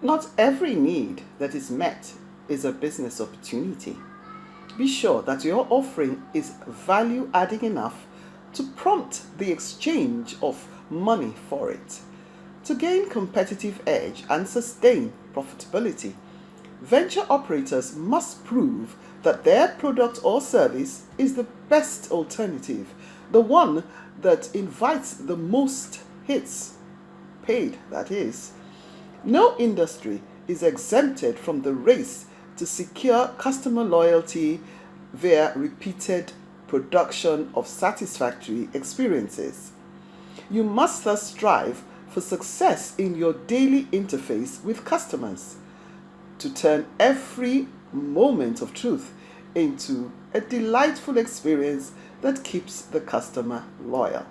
Not every need that is met is a business opportunity. Be sure that your offering is value adding enough to prompt the exchange of money for it. To gain competitive edge and sustain profitability, venture operators must prove that their product or service is the best alternative, the one that invites the most hits, paid that is. No industry is exempted from the race to secure customer loyalty via repeated production of satisfactory experiences. You must thus strive for success in your daily interface with customers, to turn every moment of truth into a delightful experience that keeps the customer loyal.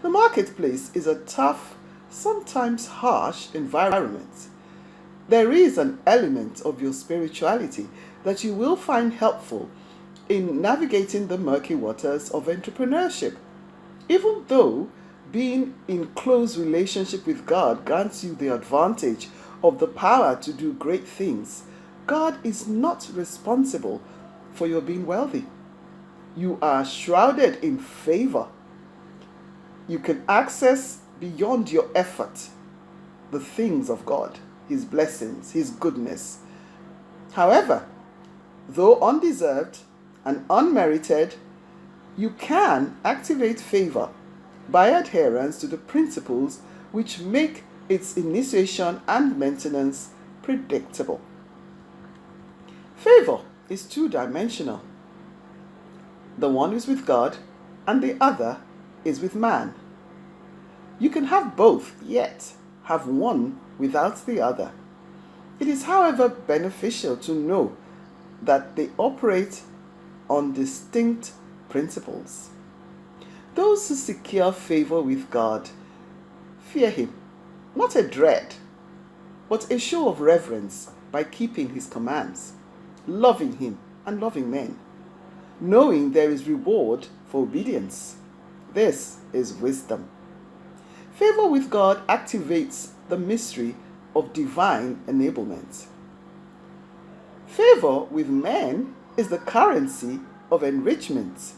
The marketplace is a tough, sometimes harsh environment. There is an element of your spirituality that you will find helpful in navigating the murky waters of entrepreneurship. Even though being in close relationship with God grants you the advantage of the power to do great things, God is not responsible for your being wealthy. You are shrouded in favor. You can access beyond your effort the things of God, His blessings, His goodness. However, though undeserved and unmerited, you can activate favor by adherence to the principles which make its initiation and maintenance predictable. Favor is two-dimensional. The one is with God and the other is with man. You can have both, yet have one without the other. It is, however, beneficial to know that they operate on distinct principles. Those who secure favor with God fear Him, not a dread, but a show of reverence by keeping His commands, loving Him and loving men, knowing there is reward for obedience. This is wisdom. Favor with God activates the mystery of divine enablement. Favor with men is the currency of enrichment.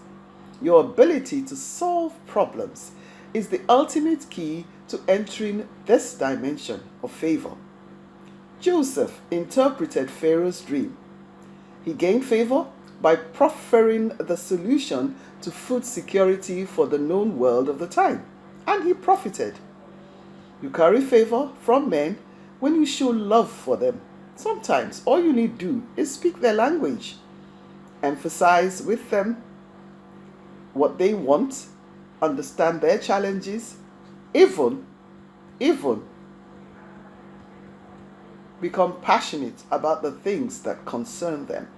Your ability to solve problems is the ultimate key to entering this dimension of favor. Joseph interpreted Pharaoh's dream. He gained favor by proffering the solution to food security for the known world of the time, and he profited. You carry favor from men when you show love for them. Sometimes all you need do is speak their language, emphasize with them what they want, understand their challenges, even become passionate about the things that concern them.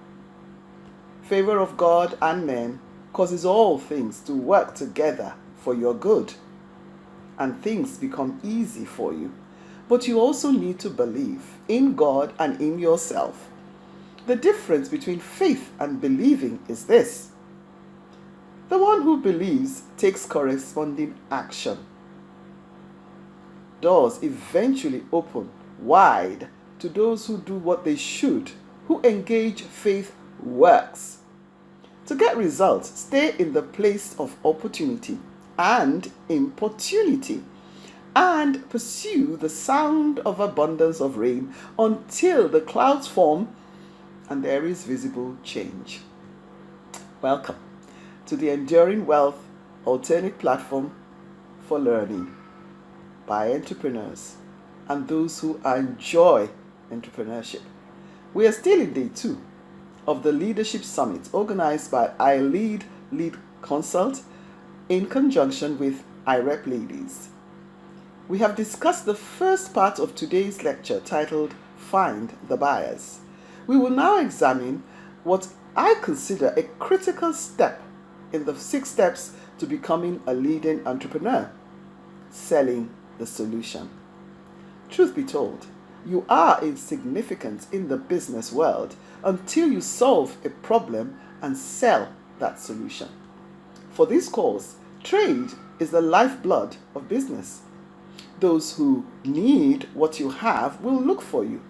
Favor of God and men causes all things to work together for your good, and things become easy for you. But you also need to believe in God and in yourself. The difference between faith and believing is this: the one who believes takes corresponding action. Doors eventually open wide to those who do what they should, who engage faith works. To get results, stay in the place of opportunity and importunity, and pursue the sound of abundance of rain until the clouds form and there is visible change. Welcome to the Enduring Wealth alternate platform for learning by entrepreneurs and those who enjoy entrepreneurship. We are still in day 2 of the Leadership Summit organized by Lead Consult in conjunction with IREPLADIES. We have discussed the first part of today's lecture titled Find the Buyers. We will now examine what I consider a critical step in the 6 steps to becoming a leading entrepreneur: selling the solution. Truth be told, you are insignificant in the business world until you solve a problem and sell that solution. For this cause, trade is the lifeblood of business. Those who need what you have will look for you.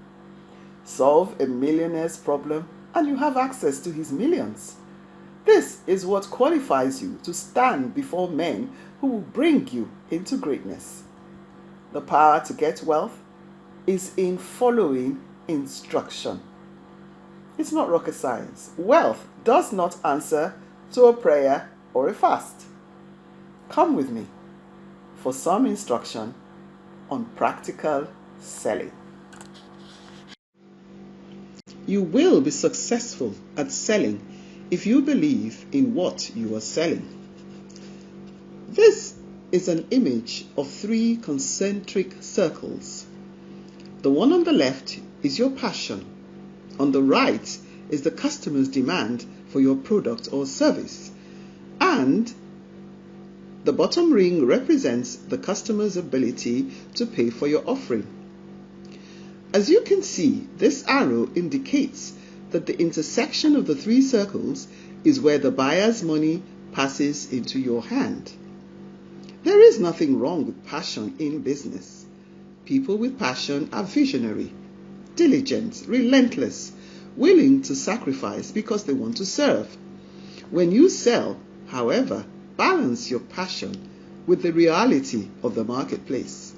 Solve a millionaire's problem and you have access to his millions. This is what qualifies you to stand before men who will bring you into greatness. The power to get wealth is in following instruction. It's not rocket science. Wealth does not answer to a prayer or a fast. Come with me for some instruction on practical selling. You will be successful at selling if you believe in what you are selling. This is an image of 3 concentric circles. The one on the left is your passion. On the right is the customer's demand for your product or service. And the bottom ring represents the customer's ability to pay for your offering. As you can see, this arrow indicates that the intersection of the 3 circles is where the buyer's money passes into your hand. There is nothing wrong with passion in business. People with passion are visionary, diligent, relentless, willing to sacrifice because they want to serve. When you sell, however, balance your passion with the reality of the marketplace.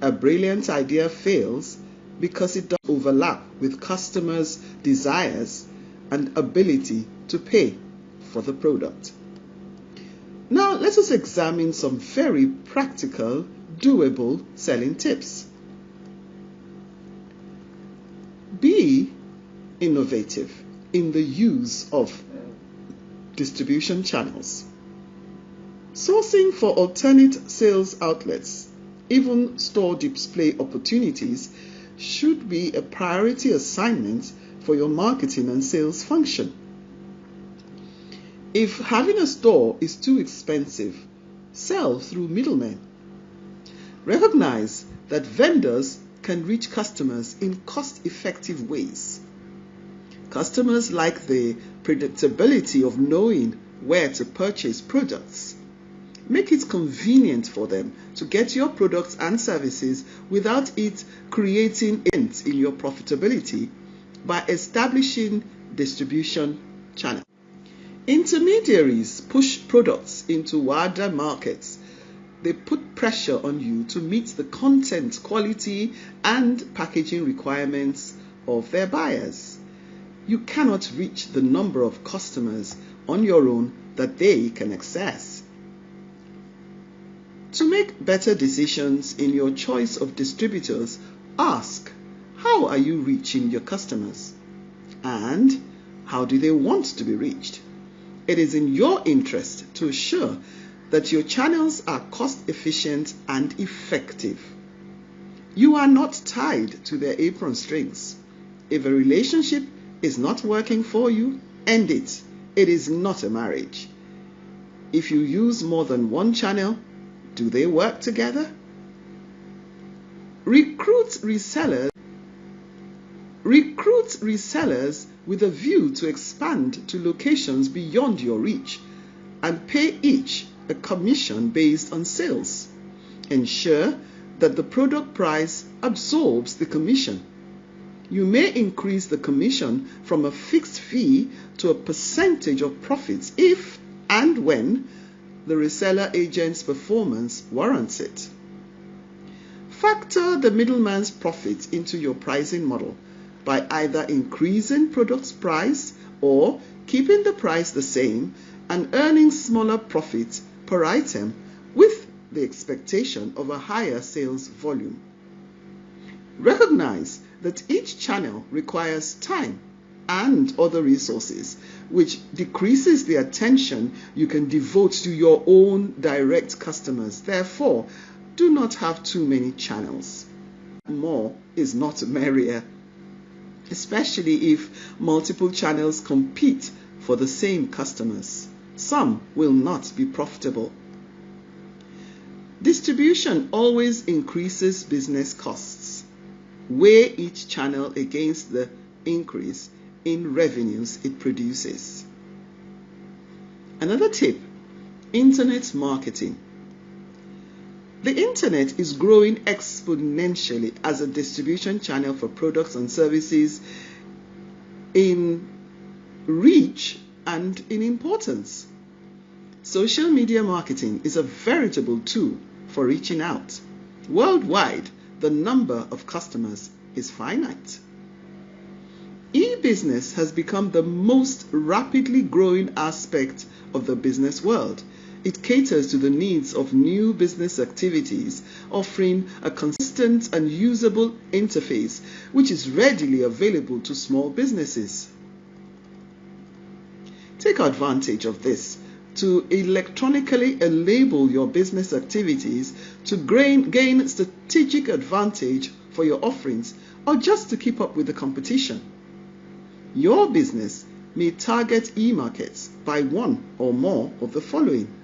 A brilliant idea fails because it doesn't overlap with customers' desires and ability to pay for the product. Now let us examine some very practical, doable selling tips. Be innovative in the use of distribution channels. Sourcing for alternate sales outlets, even store display opportunities, should be a priority assignment for your marketing and sales function. If having a store is too expensive, sell through middlemen. Recognize that vendors can reach customers in cost-effective ways. Customers like the predictability of knowing where to purchase products. Make it convenient for them to get your products and services without it creating dents in your profitability by establishing distribution channels. Intermediaries push products into wider markets. They put pressure on you to meet the content, quality, and packaging requirements of their buyers. You cannot reach the number of customers on your own that they can access. To make better decisions in your choice of distributors, ask, how are you reaching your customers? And how do they want to be reached? It is in your interest to assure that your channels are cost efficient and effective. You are not tied to their apron strings. If a relationship is not working for you, end it. It is not a marriage. If you use more than one channel, do they work together? Recruit resellers with a view to expand to locations beyond your reach and pay each a commission based on sales. Ensure that the product price absorbs the commission. You may increase the commission from a fixed fee to a percentage of profits if and when the reseller agent's performance warrants it. Factor the middleman's profit into your pricing model by either increasing product's price or keeping the price the same and earning smaller profits per item with the expectation of a higher sales volume. Recognize that each channel requires time and other resources, which decreases the attention you can devote to your own direct customers. Therefore, do not have too many channels. More is not merrier, especially if multiple channels compete for the same customers. Some will not be profitable. Distribution always increases business costs. Weigh each channel against the increase in revenues it produces. Another tip, internet marketing. The internet is growing exponentially as a distribution channel for products and services in reach and in importance. Social media marketing is a veritable tool for reaching out. Worldwide, the number of customers is finite. E-business has become the most rapidly growing aspect of the business world. It caters to the needs of new business activities, offering a consistent and usable interface which is readily available to small businesses. Take advantage of this to electronically enable your business activities to gain strategic advantage for your offerings, or just to keep up with the competition. Your business may target e-markets by one or more of the following.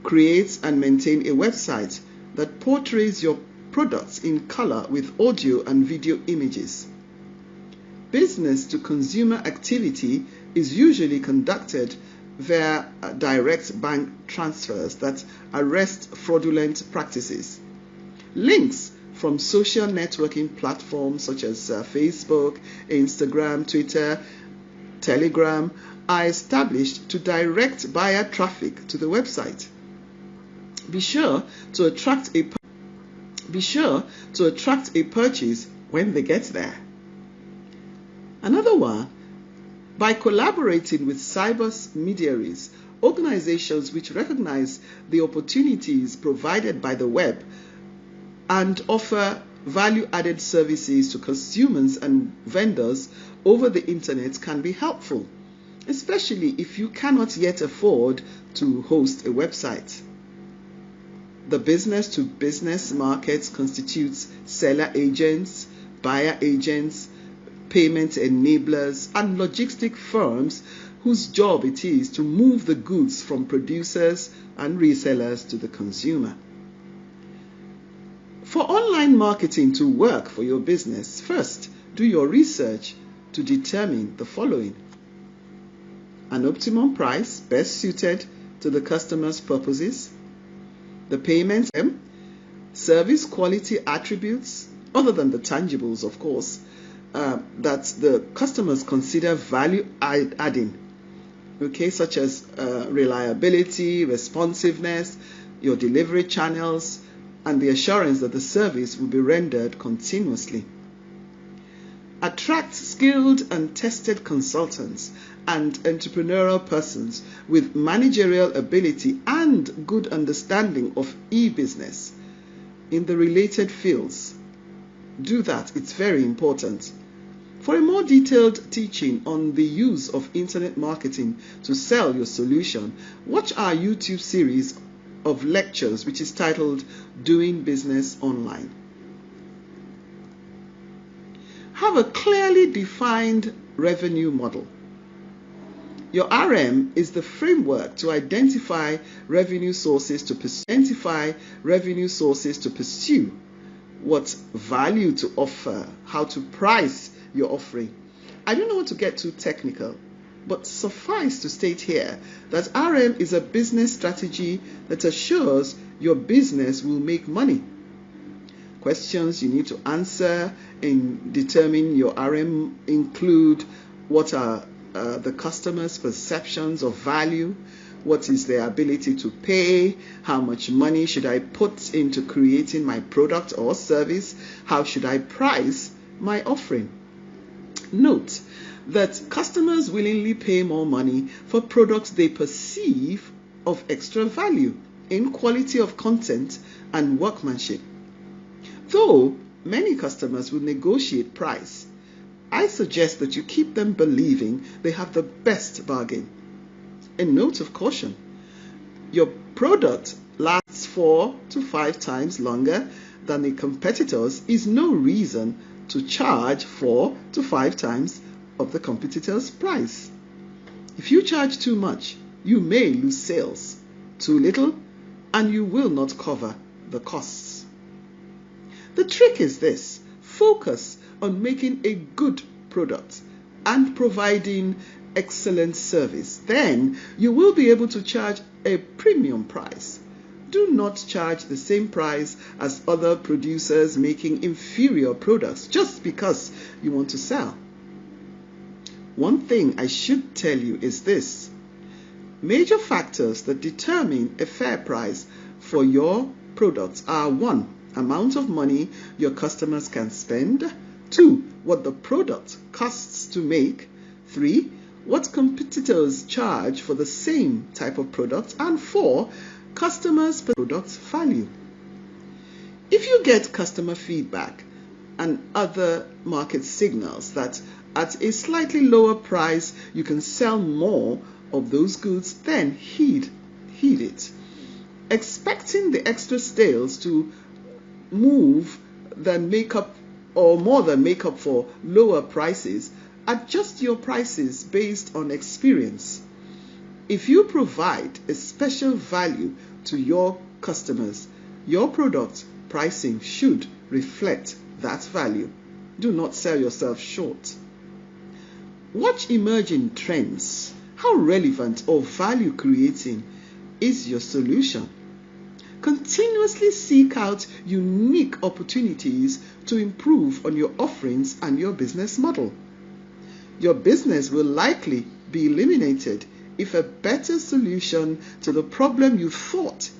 Create and maintain a website that portrays your products in color with audio and video images. Business to consumer activity is usually conducted via direct bank transfers that arrest fraudulent practices. Links from social networking platforms such as Facebook, Instagram, Twitter, Telegram are established to direct buyer traffic to the website. Be sure to attract a purchase when they get there. Another one, by collaborating with cyber intermediaries, organizations which recognize the opportunities provided by the web and offer value-added services to consumers and vendors over the internet can be helpful, especially if you cannot yet afford to host a website. The business-to-business market constitutes seller agents, buyer agents, payment enablers, and logistic firms whose job it is to move the goods from producers and resellers to the consumer. For online marketing to work for your business, first do your research to determine the following: an optimum price best suited to the customer's purposes, the payment, service quality attributes, other than the tangibles, of course, that the customers consider value adding, such as reliability, responsiveness, your delivery channels, and the assurance that the service will be rendered continuously. Attract skilled and tested consultants and entrepreneurial persons with managerial ability and good understanding of e-business in the related fields. Do that, it's very important. For a more detailed teaching on the use of internet marketing to sell your solution, watch our YouTube series of lectures which is titled Doing Business Online. Have a clearly defined revenue model. Your RM is the framework to identify revenue sources to pursue, what value to offer, how to price your offering. I don't want to get too technical, but suffice to state here that RM is a business strategy that assures your business will make money. Questions you need to answer in determining your RM include: what are the customer's perceptions of value? What is their ability to pay? How much money should I put into creating my product or service? How should I price my offering? Note that customers willingly pay more money for products they perceive of extra value in quality of content and workmanship. Though many customers will negotiate price, I suggest that you keep them believing they have the best bargain. A note of caution: your product lasts 4 to 5 times longer than a competitor's is no reason to charge 4 to 5 times of the competitor's price. If you charge too much, you may lose sales. Too little, and you will not cover the costs. The trick is this: focus on making a good product and providing excellent service. Then you will be able to charge a premium price. Do not charge the same price as other producers making inferior products just because you want to sell. One thing I should tell you is this: major factors that determine a fair price for your products are: 1. Amount of money your customers can spend. 2. What the product costs to make. 3. What competitors charge for the same type of product. And 4. Customers' product value. If you get customer feedback and other market signals that at a slightly lower price you can sell more of those goods, then heed it. Expecting the extra sales to more than make up for lower prices, adjust your prices based on experience. If you provide a special value to your customers, your product pricing should reflect that value. Do not sell yourself short. Watch emerging trends. How relevant or value creating is your solution? Continuously seek out unique opportunities to improve on your offerings and your business model. Your business will likely be eliminated if a better solution to the problem you thought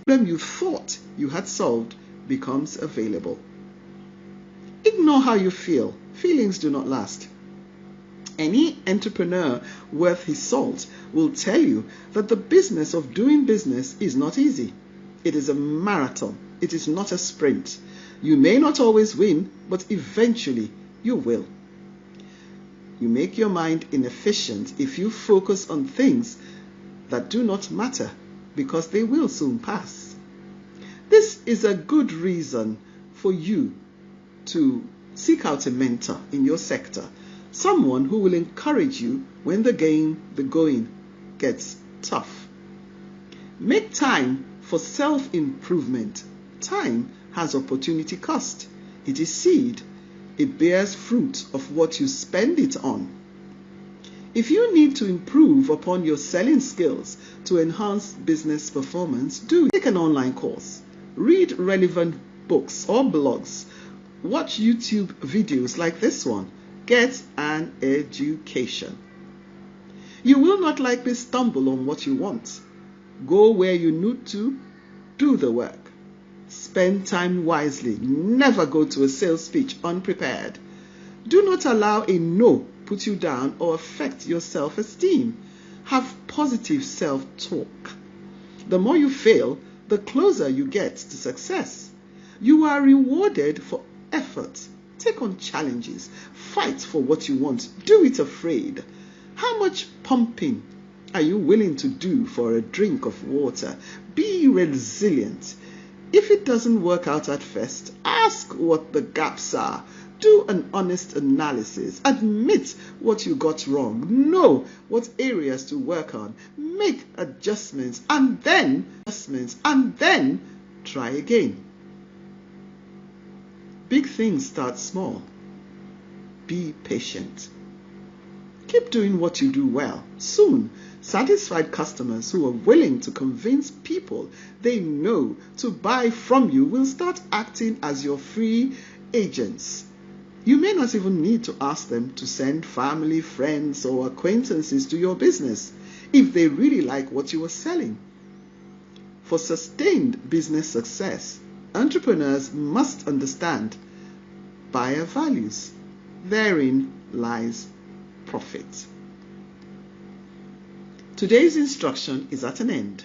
you had solved becomes available. Ignore how you feel. Feelings do not last. Any entrepreneur worth his salt will tell you that the business of doing business is not easy. It is a marathon. It is not a sprint. You may not always win, but eventually you will. You make your mind inefficient if you focus on things that do not matter, because they will soon pass. This is a good reason for you to seek out a mentor in your sector, someone who will encourage you when the going gets tough. Make time for self-improvement. Time has opportunity cost. It is seed. It bears fruit of what you spend it on. If you need to improve upon your selling skills to enhance business performance, take an online course. Read relevant books or blogs. Watch YouTube videos like this one. Get an education. You will not likely stumble on what you want. Go where you need to. Do the work. Spend time wisely. Never go to a sales pitch unprepared. Do not allow a no put you down or affect your self-esteem. Have positive self-talk. The more you fail, the closer you get to success. You are rewarded for effort. Take on challenges. Fight for what you want. Do it afraid. How much pumping are you willing to do for a drink of water? Be resilient. If it doesn't work out at first, ask what the gaps are. Do an honest analysis. Admit what you got wrong. Know what areas to work on. Make adjustments and then try again. Big things start small. Be patient. Keep doing what you do well. Soon, satisfied customers who are willing to convince people they know to buy from you will start acting as your free agents. You may not even need to ask them to send family, friends, or acquaintances to your business if they really like what you are selling. For sustained business success, entrepreneurs must understand buyer values. Therein lies profit. Today's instruction is at an end.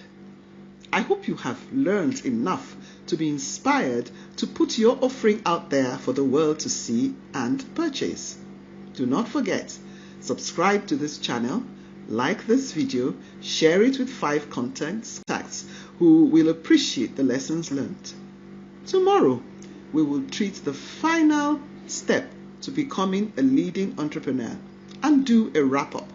I hope you have learned enough to be inspired to put your offering out there for the world to see and purchase. Do not forget, subscribe to this channel, like this video, share it with 5 contacts who will appreciate the lessons learned. Tomorrow, we will treat the final step to becoming a leading entrepreneur and do a wrap-up.